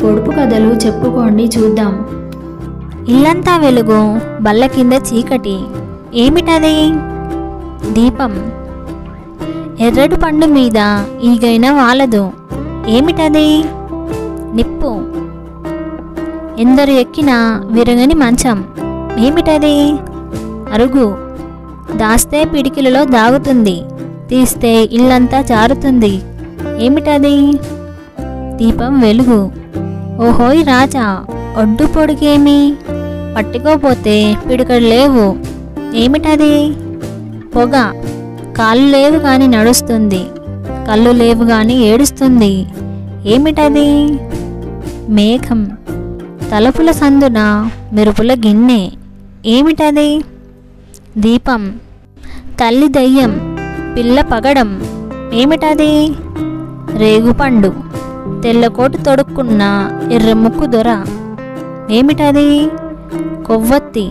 పొడుపు కథలు చెప్పుకోండి చూద్దాం. ఇల్లంతా వెలుగు, బల్ల కింద చీకటి. ఏమిటది? దీపం. ఎర్రటి పండు మీద ఈగైనా వాలదు. ఏమిటది? నిప్పు. ఎందరు ఎక్కినా విరగని మంచం. ఏమిటది? అరుగు. దాస్తే పిడికిలలో దాగుతుంది, తీస్తే ఇల్లంతా జారుతుంది. ఏమిటది? దీపం వెలుగు. ఓహోయ్ రాజా, ఒడ్డు పొడిగేమి? పట్టుకోపోతే పిడికడు లేవు. ఏమిటది? పొగ. కాళ్ళు లేవు గాని నడుస్తుంది, కళ్ళు లేవు గాని ఏడుస్తుంది. ఏమిటది? మేఘం. తలుపుల సందున మెరుపుల గిన్నె. ఏమిటది? దీపం. తల్లి దయ్యం, పిల్ల పగడం. ఏమిటది? రేగుపండు. తెల్లకోటు తొడుక్కున్న ఎర్రముక్కు దొర. ఏమిటది? కొవ్వొత్తి.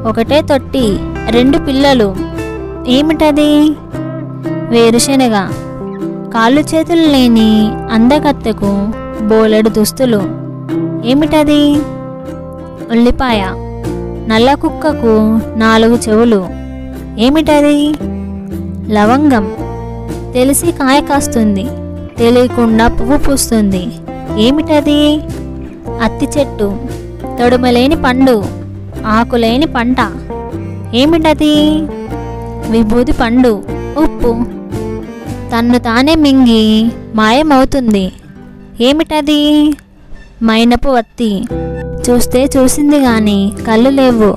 ఒకటే తొట్టి, రెండు పిల్లలు. ఏమిటది? వేరుశెనగ. కాళ్ళు చేతులు లేని అందకత్తెకు బోలెడు దుస్తులు. ఏమిటది? ఉల్లిపాయ. నల్ల కుక్కకు 4 చెవులు. ఏమిటది? లవంగం. తెలిసి కాయ కాస్తుంది, తెలియకుండా పువ్వు పూస్తుంది. ఏమిటది? అత్తి చెట్టు. తొడుమలేని పండు, ఆకులేని పంట. ఏమిటది? విభూది పండు. ఉప్పు. తన్ను తానే మింగి మాయమవుతుంది. ఏమిటది? మైనపు వత్తి. చూస్తే చూసింది గాని కళ్ళు లేవు,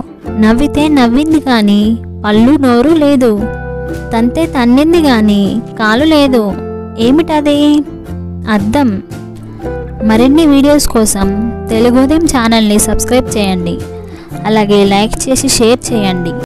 నవ్వితే నవ్వింది గాని పళ్ళు నోరు లేదు, తంతే తన్నింది గాని కాలు లేదు. ఏమిటది? అద్దం. మరిన్ని వీడియోస్ కోసం తెలుగు ఉదయం ఛానల్ని సబ్స్క్రైబ్ చేయండి. అలాగే లైక్ చేసి షేర్ చేయండి.